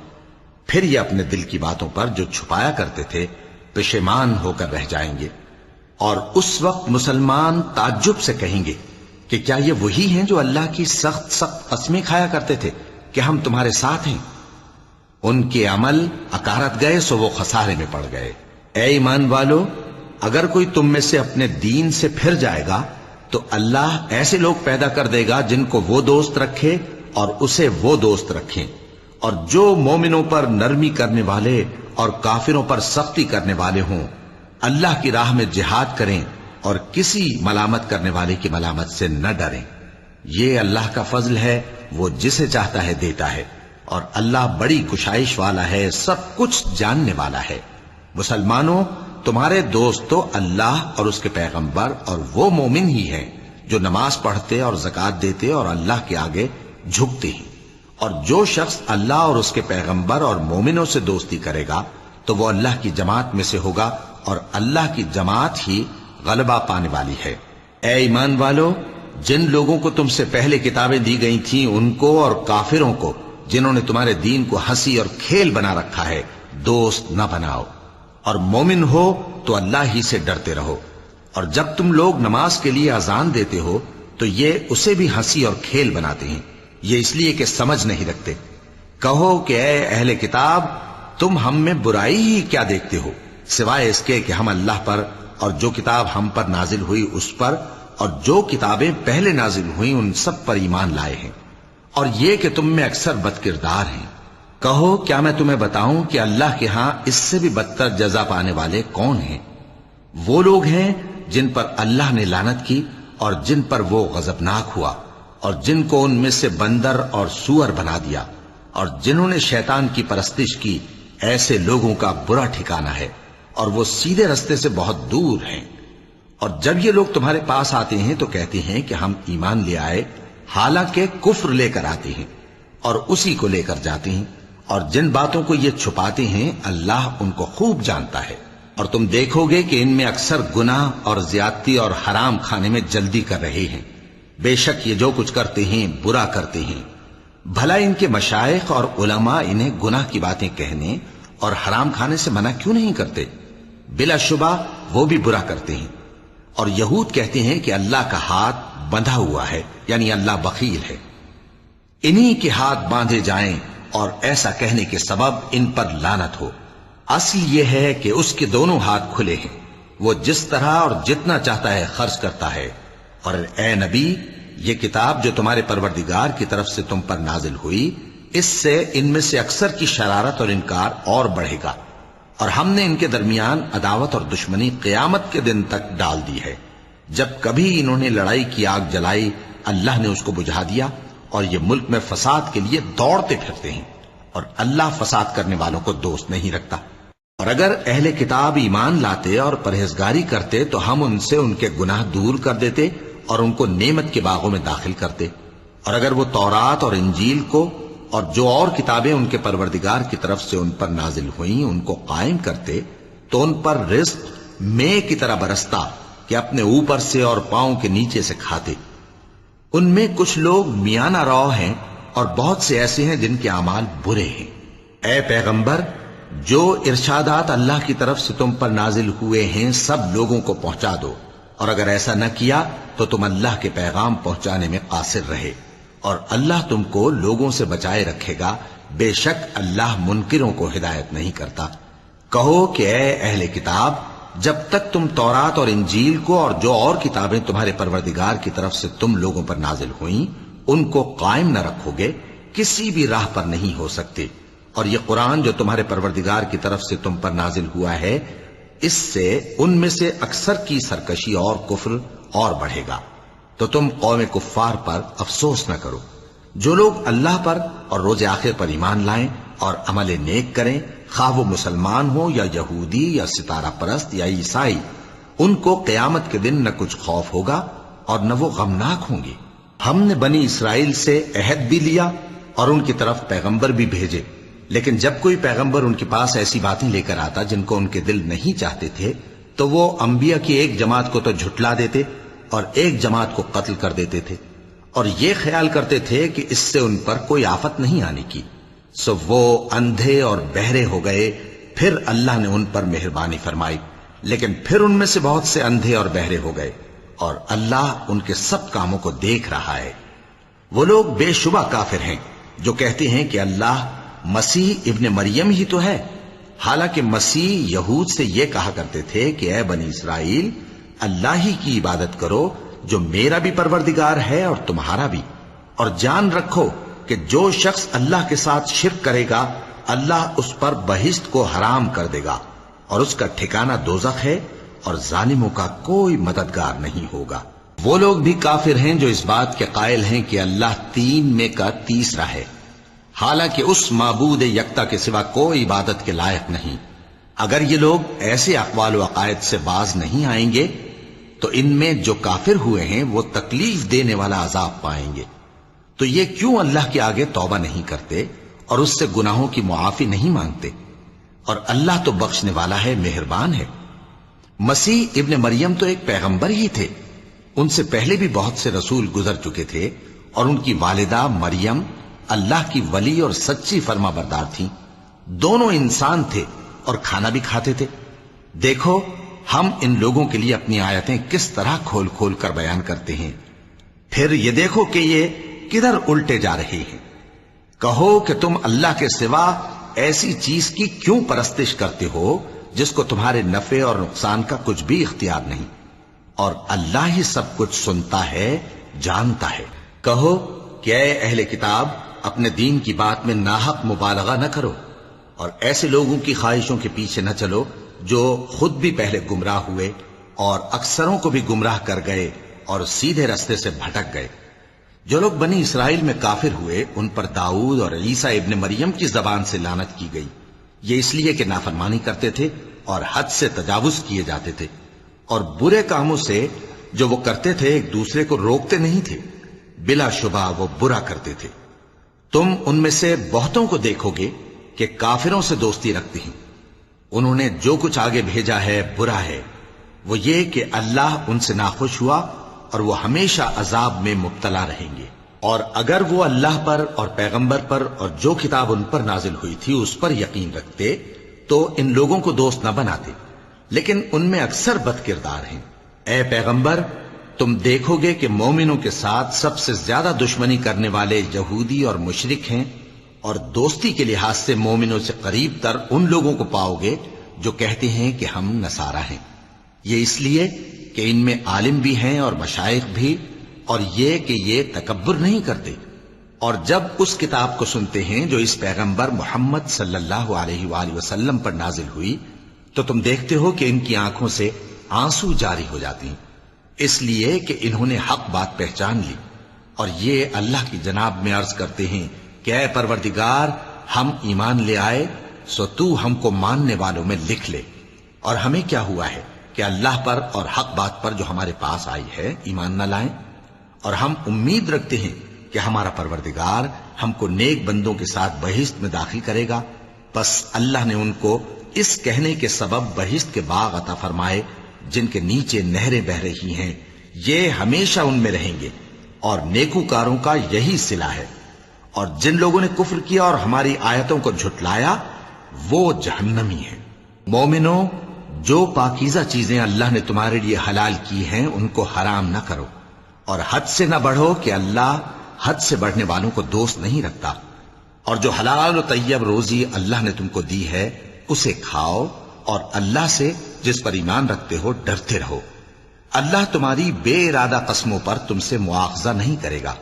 پھر یہ اپنے دل کی باتوں پر جو چھپایا کرتے تھے پشیمان ہو کر رہ جائیں گے۔ اور اس وقت مسلمان تعجب سے کہیں گے کہ کیا یہ وہی ہیں جو اللہ کی سخت سخت قسمیں کھایا کرتے تھے کہ ہم تمہارے ساتھ ہیں؟ ان کے عمل اکارت گئے سو وہ خسارے میں پڑ گئے۔ اے ایمان والو، اگر کوئی تم میں سے اپنے دین سے پھر جائے گا تو اللہ ایسے لوگ پیدا کر دے گا جن کو وہ دوست رکھے اور اسے وہ دوست رکھیں، اور جو مومنوں پر نرمی کرنے والے اور کافروں پر سختی کرنے والے ہوں، اللہ کی راہ میں جہاد کریں اور کسی ملامت کرنے والے کی ملامت سے نہ ڈریں۔ یہ اللہ کا فضل ہے، وہ جسے چاہتا ہے دیتا ہے، اور اللہ بڑی کشائش والا ہے، سب کچھ جاننے والا ہے۔ مسلمانوں، تمہارے دوست تو اللہ اور اس کے پیغمبر اور وہ مومن ہی ہیں جو نماز پڑھتے اور زکوٰۃ دیتے اور اللہ کے آگے جھکتے ہیں۔ اور جو شخص اللہ اور اس کے پیغمبر اور مومنوں سے دوستی کرے گا تو وہ اللہ کی جماعت میں سے ہوگا، اور اللہ کی جماعت ہی غلبہ پانے والی ہے۔ اے ایمان والو، جن لوگوں کو تم سے پہلے کتابیں دی گئی تھیں ان کو اور کافروں کو جنہوں نے تمہارے دین کو ہنسی اور کھیل بنا رکھا ہے دوست نہ بناؤ، اور مومن ہو تو اللہ ہی سے ڈرتے رہو۔ اور جب تم لوگ نماز کے لیے اذان دیتے ہو تو یہ اسے بھی ہنسی اور کھیل بناتے ہیں، یہ اس لیے کہ سمجھ نہیں رکھتے۔ کہو کہ اے اہل کتاب، تم ہم میں برائی ہی کیا دیکھتے ہو سوائے اس کے کہ ہم اللہ پر اور جو کتاب ہم پر نازل ہوئی اس پر اور جو کتابیں پہلے نازل ہوئیں ان سب پر ایمان لائے ہیں۔ اور یہ کہ تم میں اکثر بدکردار ہیں۔ کہو کیا میں تمہیں بتاؤں کہ اللہ کے ہاں اس سے بھی بدتر جزا پانے والے کون ہیں؟ وہ لوگ ہیں جن پر اللہ نے لعنت کی اور جن پر وہ غضبناک ہوا، اور جن کو ان میں سے بندر اور سور بنا دیا، اور جنہوں نے شیطان کی پرستش کی، ایسے لوگوں کا برا ٹھکانہ ہے، اور وہ سیدھے رستے سے بہت دور ہیں۔ اور جب یہ لوگ تمہارے پاس آتے ہیں تو کہتے ہیں کہ ہم ایمان لے آئے، حالانکہ کفر لے کر آتے ہیں اور اسی کو لے کر جاتے ہیں، اور جن باتوں کو یہ چھپاتے ہیں اللہ ان کو خوب جانتا ہے۔ اور تم دیکھو گے کہ ان میں اکثر گناہ اور زیادتی اور حرام کھانے میں جلدی کر رہے ہیں۔ بے شک یہ جو کچھ کرتے ہیں برا کرتے ہیں۔ بھلا ان کے مشائخ اور علماء انہیں گناہ کی باتیں کہنے اور حرام کھانے سے منع کیوں نہیں کرتے؟ بلا شبہ وہ بھی برا کرتے ہیں۔ اور یہود کہتے ہیں کہ اللہ کا ہاتھ بندھا ہوا ہے، یعنی اللہ بخیل ہے۔ انہی کے ہاتھ باندھے جائیں اور ایسا کہنے کے سبب ان پر لعنت ہو۔ اصل یہ ہے کہ اس کے دونوں ہاتھ کھلے ہیں، وہ جس طرح اور جتنا چاہتا ہے خرچ کرتا ہے۔ اور اے نبی، یہ کتاب جو تمہارے پروردگار کی طرف سے تم پر نازل ہوئی، اس سے ان میں سے اکثر کی شرارت اور انکار اور بڑھے گا، اور ہم نے ان کے درمیان عداوت اور دشمنی قیامت کے دن تک ڈال دی ہے۔ جب کبھی انہوں نے لڑائی کی آگ جلائی، اللہ نے اس کو بجھا دیا، اور یہ ملک میں فساد کے لیے دوڑتے پھرتے ہیں، اور اللہ فساد کرنے والوں کو دوست نہیں رکھتا۔ اور اگر اہل کتاب ایمان لاتے اور پرہیزگاری کرتے تو ہم ان سے ان کے گناہ دور کر دیتے اور ان کو نعمت کے باغوں میں داخل کرتے۔ اور اگر وہ تورات اور انجیل کو اور جو اور کتابیں ان کے پروردگار کی طرف سے ان پر نازل ہوئیں ان کو قائم کرتے تو ان پر رزق مے کی طرح برستا کہ اپنے اوپر سے اور پاؤں کے نیچے سے کھاتے۔ ان میں کچھ لوگ میانہ رو ہیں اور بہت سے ایسے ہیں جن کے اعمال برے ہیں۔ اے پیغمبر، جو ارشادات اللہ کی طرف سے تم پر نازل ہوئے ہیں سب لوگوں کو پہنچا دو، اور اگر ایسا نہ کیا تو تم اللہ کے پیغام پہنچانے میں قاصر رہے، اور اللہ تم کو لوگوں سے بچائے رکھے گا، بے شک اللہ منکروں کو ہدایت نہیں کرتا۔ کہو کہ اے اہل کتاب، جب تک تم تورات اور انجیل کو اور جو اور کتابیں تمہارے پروردگار کی طرف سے تم لوگوں پر نازل ہوئیں ان کو قائم نہ رکھو گے، کسی بھی راہ پر نہیں ہو سکتے۔ اور یہ قرآن جو تمہارے پروردگار کی طرف سے تم پر نازل ہوا ہے، اس سے ان میں سے اکثر کی سرکشی اور کفر اور بڑھے گا، تو تم قوم کفار پر افسوس نہ کرو۔ جو لوگ اللہ پر اور روز آخر پر ایمان لائیں اور عمل نیک کریں، خواہ وہ مسلمان ہو یا یہودی یا ستارہ پرست یا عیسائی، ان کو قیامت کے دن نہ کچھ خوف ہوگا اور نہ وہ غمناک ہوں گے۔ ہم نے بنی اسرائیل سے عہد بھی لیا اور ان کی طرف پیغمبر بھی بھیجے، لیکن جب کوئی پیغمبر ان کے پاس ایسی باتیں لے کر آتا جن کو ان کے دل نہیں چاہتے تھے تو وہ انبیاء کی ایک جماعت کو تو جھٹلا دیتے اور ایک جماعت کو قتل کر دیتے تھے، اور یہ خیال کرتے تھے کہ اس سے ان پر کوئی آفت نہیں آنے کی، سو وہ اندھے اور بہرے ہو گئے۔ پھر اللہ نے ان پر مہربانی فرمائی، لیکن پھر ان میں سے بہت سے اندھے اور بہرے ہو گئے، اور اللہ ان کے سب کاموں کو دیکھ رہا ہے۔ وہ لوگ بے شبہ کافر ہیں جو کہتے ہیں کہ اللہ مسیح ابن مریم ہی تو ہے، حالانکہ مسیح یہود سے یہ کہا کرتے تھے کہ اے بنی اسرائیل، اللہ ہی کی عبادت کرو جو میرا بھی پروردگار ہے اور تمہارا بھی، اور جان رکھو کہ جو شخص اللہ کے ساتھ شرک کرے گا اللہ اس پر بہشت کو حرام کر دے گا، اور اس کا ٹھکانہ دوزخ ہے، اور ظالموں کا کوئی مددگار نہیں ہوگا۔ وہ لوگ بھی کافر ہیں جو اس بات کے قائل ہیں کہ اللہ تین میں کا تیسرا ہے، حالانکہ اس معبود یکتا کے سوا کوئی عبادت کے لائق نہیں۔ اگر یہ لوگ ایسے اقوال و عقائد سے باز نہیں آئیں گے تو ان میں جو کافر ہوئے ہیں وہ تکلیف دینے والا عذاب پائیں گے۔ تو یہ کیوں اللہ کے آگے توبہ نہیں کرتے اور اس سے گناہوں کی معافی نہیں مانگتے؟ اور اللہ تو بخشنے والا ہے، مہربان ہے۔ مسیح ابن مریم تو ایک پیغمبر ہی تھے، ان سے پہلے بھی بہت سے رسول گزر چکے تھے، اور ان کی والدہ مریم اللہ کی ولی اور سچی فرما بردار تھیں۔ دونوں انسان تھے اور کھانا بھی کھاتے تھے۔ دیکھو ہم ان لوگوں کے لیے اپنی آیتیں کس طرح کھول کھول کر بیان کرتے ہیں، پھر یہ دیکھو کہ یہ کدھر الٹے جا رہے ہیں۔ کہو کہ تم اللہ کے سوا ایسی چیز کی کیوں پرستش کرتے ہو جس کو تمہارے نفع اور نقصان کا کچھ بھی اختیار نہیں، اور اللہ ہی سب کچھ سنتا ہے، جانتا ہے۔ کہو کہ اے اہل کتاب اپنے دین کی بات میں ناحق مبالغہ نہ کرو اور ایسے لوگوں کی خواہشوں کے پیچھے نہ چلو جو خود بھی پہلے گمراہ ہوئے اور اکثروں کو بھی گمراہ کر گئے اور سیدھے رستے سے بھٹک گئے۔ جو لوگ بنی اسرائیل میں کافر ہوئے ان پر داؤد اور عیسیٰ ابن مریم کی زبان سے لعنت کی گئی، یہ اس لیے کہ نافرمانی کرتے تھے اور حد سے تجاوز کیے جاتے تھے، اور برے کاموں سے جو وہ کرتے تھے ایک دوسرے کو روکتے نہیں تھے، بلا شبہ وہ برا کرتے تھے۔ تم ان میں سے بہتوں کو دیکھو گے کہ کافروں سے دوستی رکھتے ہیں، انہوں نے جو کچھ آگے بھیجا ہے برا ہے، وہ یہ کہ اللہ ان سے ناخوش ہوا اور وہ ہمیشہ عذاب میں مبتلا رہیں گے۔ اور اگر وہ اللہ پر اور پیغمبر پر اور جو کتاب ان پر نازل ہوئی تھی اس پر یقین رکھتے تو ان لوگوں کو دوست نہ بناتے، لیکن ان میں اکثر بد کردار ہیں۔ اے پیغمبر تم دیکھو گے کہ مومنوں کے ساتھ سب سے زیادہ دشمنی کرنے والے یہودی اور مشرک ہیں، اور دوستی کے لحاظ سے مومنوں سے قریب تر ان لوگوں کو پاؤ گے جو کہتے ہیں کہ ہم نصارہ ہیں، یہ اس لیے کہ ان میں عالم بھی ہیں اور مشائخ بھی، اور یہ کہ یہ تکبر نہیں کرتے۔ اور جب اس کتاب کو سنتے ہیں جو اس پیغمبر محمد صلی اللہ علیہ وآلہ وسلم پر نازل ہوئی تو تم دیکھتے ہو کہ ان کی آنکھوں سے آنسو جاری ہو جاتے ہیں، اس لیے کہ انہوں نے حق بات پہچان لی، اور یہ اللہ کی جناب میں عرض کرتے ہیں کہ اے پروردگار ہم ایمان لے آئے سو تو ہم کو ماننے والوں میں لکھ لے۔ اور ہمیں کیا ہوا ہے کہ اللہ پر اور حق بات پر جو ہمارے پاس آئی ہے ایمان نہ لائیں، اور ہم امید رکھتے ہیں کہ ہمارا پروردگار ہم کو نیک بندوں کے ساتھ بہشت میں داخل کرے گا۔ بس اللہ نے ان کو اس کہنے کے سبب بہشت کے باغ عطا فرمائے جن کے نیچے نہریں بہ رہی ہیں، یہ ہمیشہ ان میں رہیں گے، اور نیکوکاروں کا یہی صلہ ہے۔ اور جن لوگوں نے کفر کیا اور ہماری آیتوں کو جھٹلایا وہ جہنمی ہیں۔ مومنوں جو پاکیزہ چیزیں اللہ نے تمہارے لیے حلال کی ہیں ان کو حرام نہ کرو، اور حد سے نہ بڑھو کہ اللہ حد سے بڑھنے والوں کو دوست نہیں رکھتا، اور جو حلال و طیب روزی اللہ نے تم کو دی ہے اسے کھاؤ، اور اللہ سے جس پر ایمان رکھتے ہو ڈرتے رہو۔ اللہ تمہاری بے ارادہ قسموں پر تم سے مواخذہ نہیں کرے گا،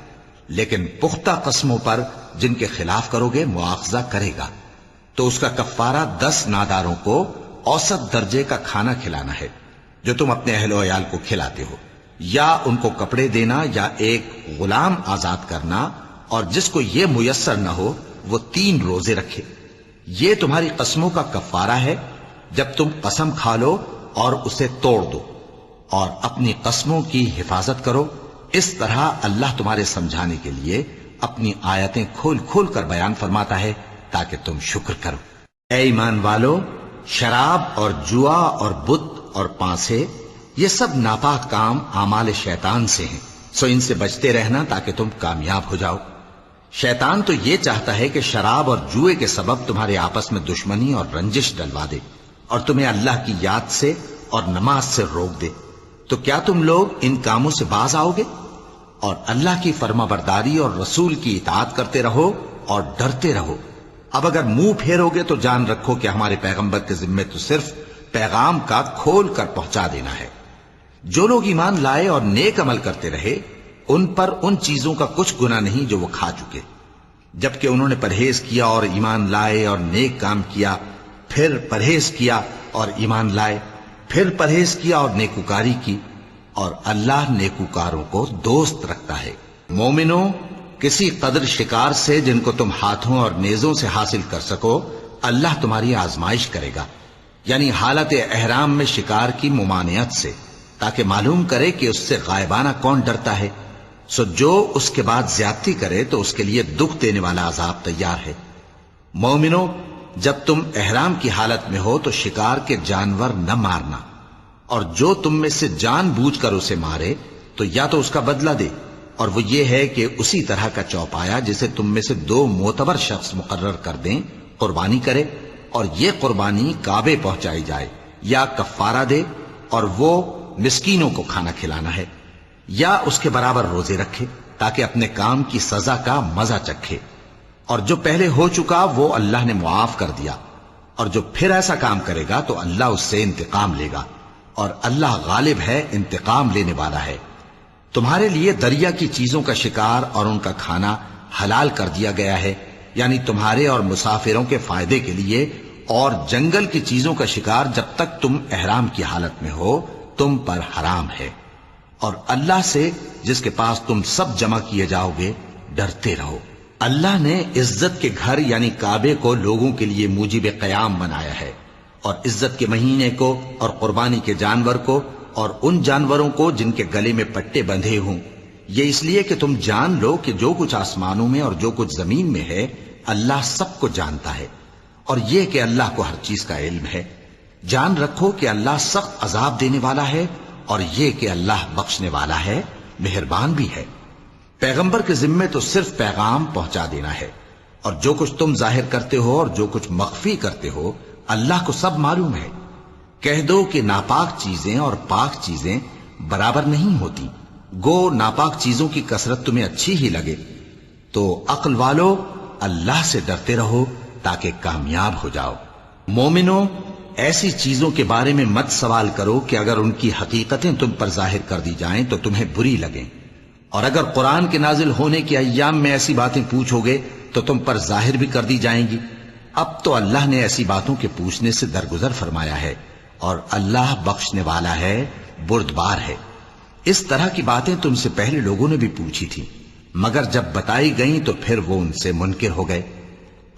لیکن پختہ قسموں پر جن کے خلاف کرو گے مواخذہ کرے گا، تو اس کا کفارہ 10 ناداروں کو اوسط درجے کا کھانا کھلانا ہے جو تم اپنے اہل و عیال کو کھلاتے ہو، یا ان کو کپڑے دینا یا ایک غلام آزاد کرنا، اور جس کو یہ میسر نہ ہو وہ 3 روزے رکھے۔ یہ تمہاری قسموں کا کفارہ ہے جب تم قسم کھا لو اور اسے توڑ دو، اور اپنی قسموں کی حفاظت کرو۔ اس طرح اللہ تمہارے سمجھانے کے لیے اپنی آیتیں کھول کھول کر بیان فرماتا ہے تاکہ تم شکر کرو۔ اے ایمان والو، شراب اور جوا اور بت اور پانسے یہ سب ناپاک کام اعمال شیطان سے ہیں، سو ان سے بچتے رہنا تاکہ تم کامیاب ہو جاؤ۔ شیطان تو یہ چاہتا ہے کہ شراب اور جوئے کے سبب تمہارے آپس میں دشمنی اور رنجش ڈلوا دے، اور تمہیں اللہ کی یاد سے اور نماز سے روک دے۔ تو کیا تم لوگ ان کاموں سے باز آؤ گے؟ اور اللہ کی فرما برداری اور رسول کی اطاعت کرتے رہو اور ڈرتے رہو۔ اب اگر منہ پھیرو گے تو جان رکھو کہ ہمارے پیغمبر کے ذمے تو صرف پیغام کا کھول کر پہنچا دینا ہے۔ جو لوگ ایمان لائے اور نیک عمل کرتے رہے ان پر ان چیزوں کا کچھ گناہ نہیں جو وہ کھا چکے، جبکہ انہوں نے پرہیز کیا اور ایمان لائے اور نیک کام کیا، پھر پرہیز کیا اور ایمان لائے، پھر پرہیز کیا اور نیکوکاری کی، اور اللہ نیکوکاروں کو دوست رکھتا ہے۔ مومنوں، کسی قدر شکار سے جن کو تم ہاتھوں اور نیزوں سے حاصل کر سکو اللہ تمہاری آزمائش کرے گا، یعنی حالت احرام میں شکار کی ممانعت سے، تاکہ معلوم کرے کہ اس سے غائبانہ کون ڈرتا ہے۔ سو جو اس کے بعد زیادتی کرے تو اس کے لیے دکھ دینے والا عذاب تیار ہے۔ مومنوں، جب تم احرام کی حالت میں ہو تو شکار کے جانور نہ مارنا، اور جو تم میں سے جان بوجھ کر اسے مارے تو یا تو اس کا بدلہ دے، اور وہ یہ ہے کہ اسی طرح کا چوپایا جسے تم میں سے 2 معتبر شخص مقرر کر دیں قربانی کرے، اور یہ قربانی کعبے پہنچائی جائے، یا کفارہ دے اور وہ مسکینوں کو کھانا کھلانا ہے، یا اس کے برابر روزے رکھے تاکہ اپنے کام کی سزا کا مزہ چکھے، اور جو پہلے ہو چکا وہ اللہ نے معاف کر دیا، اور جو پھر ایسا کام کرے گا تو اللہ اس سے انتقام لے گا، اور اللہ غالب ہے، انتقام لینے والا ہے۔ تمہارے لیے دریا کی چیزوں کا شکار اور ان کا کھانا حلال کر دیا گیا ہے، یعنی تمہارے اور مسافروں کے فائدے کے لیے، اور جنگل کی چیزوں کا شکار جب تک تم احرام کی حالت میں ہو تم پر حرام ہے۔ اور اللہ سے جس کے پاس تم سب جمع کیے جاؤ گے ڈرتے رہو۔ اللہ نے عزت کے گھر یعنی کعبے کو لوگوں کے لیے موجب قیام بنایا ہے، اور عزت کے مہینے کو اور قربانی کے جانور کو اور ان جانوروں کو جن کے گلے میں پٹے بندھے ہوں، یہ اس لیے کہ تم جان لو کہ جو کچھ آسمانوں میں اور جو کچھ زمین میں ہے اللہ سب کو جانتا ہے، اور یہ کہ اللہ کو ہر چیز کا علم ہے۔ جان رکھو کہ اللہ سخت عذاب دینے والا ہے، اور یہ کہ اللہ بخشنے والا ہے، مہربان بھی ہے۔ پیغمبر کے ذمے تو صرف پیغام پہنچا دینا ہے، اور جو کچھ تم ظاہر کرتے ہو اور جو کچھ مخفی کرتے ہو اللہ کو سب معلوم ہے۔ کہہ دو کہ ناپاک چیزیں اور پاک چیزیں برابر نہیں ہوتی، گو ناپاک چیزوں کی کثرت تمہیں اچھی ہی لگے، تو عقل والو اللہ سے ڈرتے رہو تاکہ کامیاب ہو جاؤ۔ مومنو، ایسی چیزوں کے بارے میں مت سوال کرو کہ اگر ان کی حقیقتیں تم پر ظاہر کر دی جائیں تو تمہیں بری لگیں، اور اگر قرآن کے نازل ہونے کے ایام میں ایسی باتیں پوچھو گے تو تم پر ظاہر بھی کر دی جائیں گی۔ اب تو اللہ نے ایسی باتوں کے پوچھنے سے درگزر فرمایا ہے، اور اللہ بخشنے والا ہے، بردبار ہے۔ اس طرح کی باتیں تم سے پہلے لوگوں نے بھی پوچھی تھی، مگر جب بتائی گئیں تو پھر وہ ان سے منکر ہو گئے۔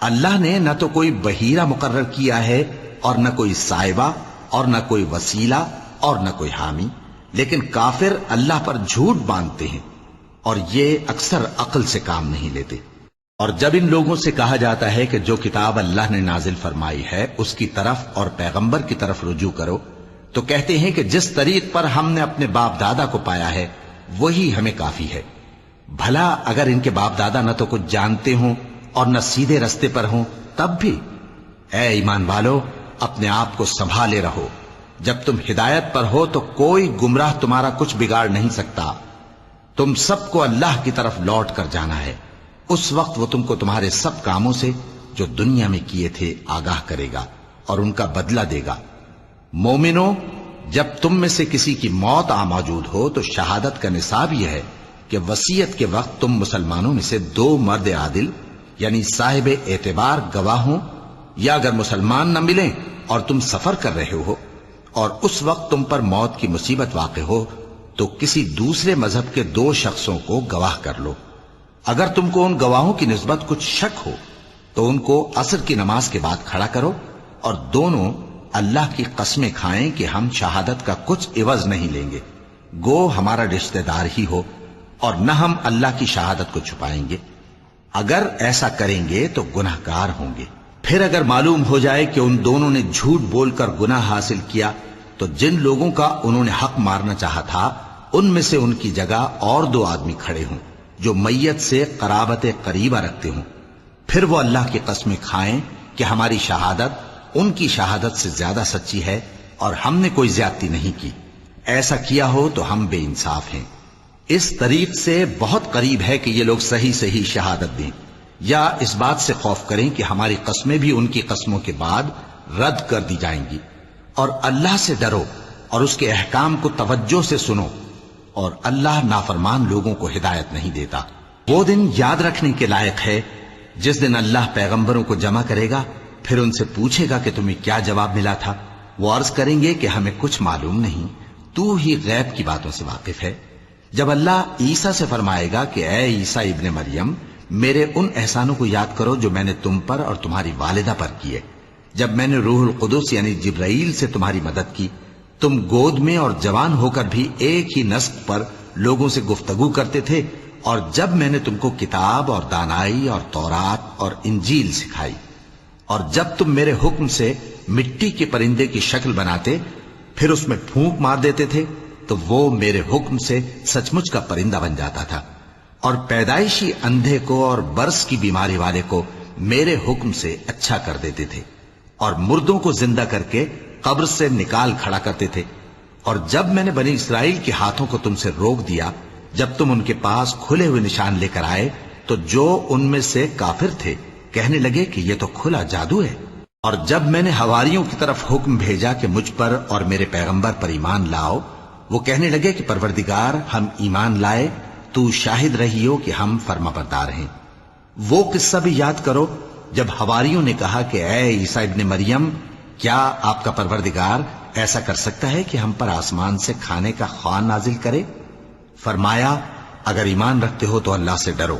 اللہ نے نہ تو کوئی بحیرہ مقرر کیا ہے اور نہ کوئی سائبہ اور نہ کوئی وسیلہ اور نہ کوئی حامی، لیکن کافر اللہ پر جھوٹ باندھتے ہیں اور یہ اکثر عقل سے کام نہیں لیتے۔ اور جب ان لوگوں سے کہا جاتا ہے کہ جو کتاب اللہ نے نازل فرمائی ہے اس کی طرف اور پیغمبر کی طرف رجوع کرو، تو کہتے ہیں کہ جس طریق پر ہم نے اپنے باپ دادا کو پایا ہے وہی ہمیں کافی ہے۔ بھلا اگر ان کے باپ دادا نہ تو کچھ جانتے ہوں اور نہ سیدھے رستے پر ہوں تب بھی؟ اے ایمان والو، اپنے آپ کو سنبھالے رہو، جب تم ہدایت پر ہو تو کوئی گمراہ تمہارا کچھ بگاڑ نہیں سکتا۔ تم سب کو اللہ کی طرف لوٹ کر جانا ہے، اس وقت وہ تم کو تمہارے سب کاموں سے جو دنیا میں کیے تھے آگاہ کرے گا اور ان کا بدلہ دے گا۔ مومنو، جب تم میں سے کسی کی موت آ موجود ہو تو شہادت کا نصاب یہ ہے کہ وصیت کے وقت تم مسلمانوں میں سے 2 مرد عادل یعنی صاحب اعتبار گواہ ہوں، یا اگر مسلمان نہ ملیں اور تم سفر کر رہے ہو اور اس وقت تم پر موت کی مصیبت واقع ہو تو کسی دوسرے مذہب کے 2 شخصوں کو گواہ کر لو۔ اگر تم کو ان گواہوں کی نسبت کچھ شک ہو تو ان کو عصر کی نماز کے بعد کھڑا کرو، اور دونوں اللہ کی قسمیں کھائیں کہ ہم شہادت کا کچھ عوض نہیں لیں گے، گو ہمارا رشتہ دار ہی ہو، اور نہ ہم اللہ کی شہادت کو چھپائیں گے۔ اگر ایسا کریں گے تو گناہ گار ہوں گے۔ پھر اگر معلوم ہو جائے کہ ان دونوں نے جھوٹ بول کر گناہ حاصل کیا تو جن لوگوں کا انہوں نے حق مارنا چاہا تھا ان میں سے ان کی جگہ اور 2 آدمی کھڑے ہوں جو میت سے قرابت قریبہ رکھتے ہوں، پھر وہ اللہ کی قسمیں کھائیں کہ ہماری شہادت ان کی شہادت سے زیادہ سچی ہے اور ہم نے کوئی زیادتی نہیں کی۔ ایسا کیا ہو تو ہم بے انصاف ہیں۔ اس طریق سے بہت قریب ہے کہ یہ لوگ صحیح شہادت دیں، یا اس بات سے خوف کریں کہ ہماری قسمیں بھی ان کی قسموں کے بعد رد کر دی جائیں گی۔ اور اللہ سے ڈرو اور اس کے احکام کو توجہ سے سنو، اور اللہ نافرمان لوگوں کو ہدایت نہیں دیتا۔ وہ دن یاد رکھنے کے لائق ہے جس دن اللہ پیغمبروں کو جمع کرے گا، پھر ان سے پوچھے گا کہ تمہیں کیا جواب ملا تھا۔ وہ عرض کریں گے کہ ہمیں کچھ معلوم نہیں، تو ہی غیب کی باتوں سے واقف ہے۔ جب اللہ عیسیٰ سے فرمائے گا کہ اے عیسیٰ ابن مریم، میرے ان احسانوں کو یاد کرو جو میں نے تم پر اور تمہاری والدہ پر کیے، جب میں نے روح القدس یعنی جبرائیل سے تمہاری مدد کی، تم گود میں اور جوان ہو کر بھی ایک ہی نسق پر لوگوں سے گفتگو کرتے تھے، اور جب میں نے تم کو کتاب اور دانائی اور تورات اور انجیل سکھائی، اور جب تم میرے حکم سے مٹی کے پرندے کی شکل بناتے پھر اس میں پھونک مار دیتے تھے تو وہ میرے حکم سے سچ مچ کا پرندہ بن جاتا تھا، اور پیدائشی اندھے کو اور برس کی بیماری والے کو میرے حکم سے اچھا کر دیتے تھے، اور مردوں کو زندہ کر کے قبر سے نکال کھڑا کرتے تھے۔ اور جب میں نے بنی اسرائیل کے ہاتھوں کو تم سے روک دیا جب تم ان کے پاس کھلے ہوئے نشان لے کر آئے تو جو ان میں سے کافر تھے کہنے لگے کہ یہ تو کھلا جادو ہے۔ اور جب میں نے حواریوں کی طرف حکم بھیجا کہ مجھ پر اور میرے پیغمبر پر ایمان لاؤ وہ کہنے لگے کہ پروردگار ہم ایمان لائے، تو شاہد رہی ہو کہ ہم فرما بردار ہیں۔ وہ قصہ بھی یاد کرو جب حواریوں نے کہا کہ اے عیسیٰ ابن مریم، کیا آپ کا پروردگار ایسا کر سکتا ہے کہ ہم پر آسمان سے کھانے کا خوان نازل کرے؟ فرمایا اگر ایمان رکھتے ہو تو اللہ سے ڈرو۔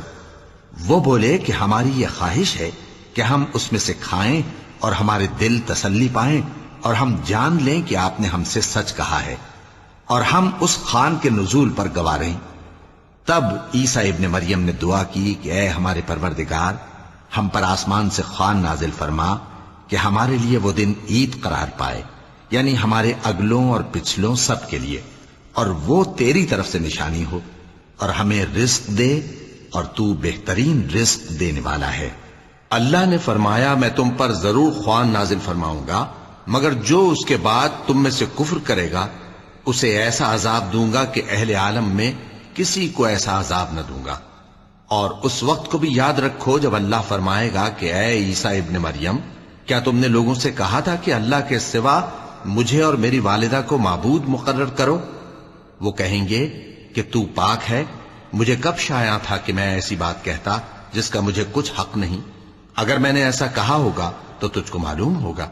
وہ بولے کہ ہماری یہ خواہش ہے کہ ہم اس میں سے کھائیں اور ہمارے دل تسلی پائیں اور ہم جان لیں کہ آپ نے ہم سے سچ کہا ہے اور ہم اس خوان کے نزول پر گواہ رہیں۔ تب عیسیٰ ابن مریم نے دعا کی کہ اے ہمارے پروردگار، ہم پر آسمان سے خوان نازل فرما کہ ہمارے لیے وہ دن عید قرار پائے، یعنی ہمارے اگلوں اور پچھلوں سب کے لیے، اور وہ تیری طرف سے نشانی ہو، اور ہمیں رزق دے اور تو بہترین رزق دینے والا ہے۔ اللہ نے فرمایا میں تم پر ضرور خوان نازل فرماؤں گا، مگر جو اس کے بعد تم میں سے کفر کرے گا اسے ایسا عذاب دوں گا کہ اہل عالم میں کسی کو ایسا عذاب نہ دوں گا۔ اور اس وقت کو بھی یاد رکھو جب اللہ فرمائے گا کہ اے عیسیٰ ابن مریم، کیا تم نے لوگوں سے کہا تھا کہ اللہ کے سوا مجھے اور میری والدہ کو معبود مقرر کرو؟ وہ کہیں گے کہ تو پاک ہے، مجھے کب شایع تھا کہ میں ایسی بات کہتا جس کا مجھے کچھ حق نہیں۔ اگر میں نے ایسا کہا ہوگا تو تجھ کو معلوم ہوگا،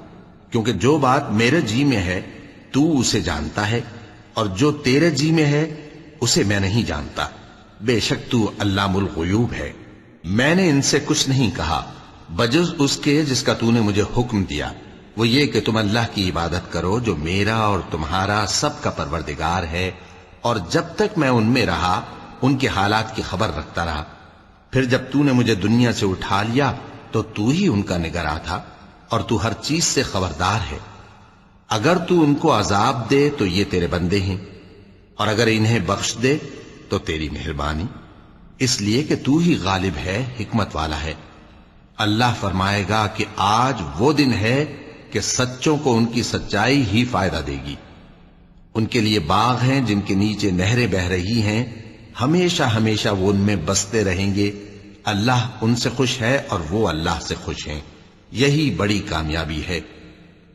کیونکہ جو بات میرے جی میں ہے تو اسے جانتا ہے، اور جو تیرے جی میں ہے اسے میں نہیں جانتا۔ بے شک تو علام الغیوب ہے۔ میں نے ان سے کچھ نہیں کہا بجز اس کے جس کا تو نے مجھے حکم دیا، وہ یہ کہ تم اللہ کی عبادت کرو جو میرا اور تمہارا سب کا پروردگار ہے، اور جب تک میں ان میں رہا ان کے حالات کی خبر رکھتا رہا۔ پھر جب تو نے مجھے دنیا سے اٹھا لیا تو تو ہی ان کا نگراں تھا، اور تو ہر چیز سے خبردار ہے۔ اگر تو ان کو عذاب دے تو یہ تیرے بندے ہیں، اور اگر انہیں بخش دے تو تیری مہربانی، اس لیے کہ تو ہی غالب ہے، حکمت والا ہے۔ اللہ فرمائے گا کہ آج وہ دن ہے کہ سچوں کو ان کی سچائی ہی فائدہ دے گی۔ ان کے لیے باغ ہیں جن کے نیچے نہریں بہ رہی ہیں، ہمیشہ ہمیشہ وہ ان میں بستے رہیں گے۔ اللہ ان سے خوش ہے اور وہ اللہ سے خوش ہیں، یہی بڑی کامیابی ہے۔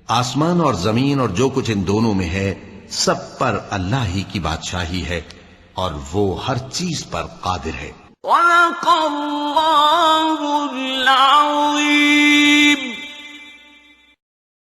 آسمان اور زمین اور جو کچھ ان دونوں میں ہے سب پر اللہ ہی کی بادشاہی ہے، اور وہ ہر چیز پر قادر ہے۔ صدق اللہ العظیم۔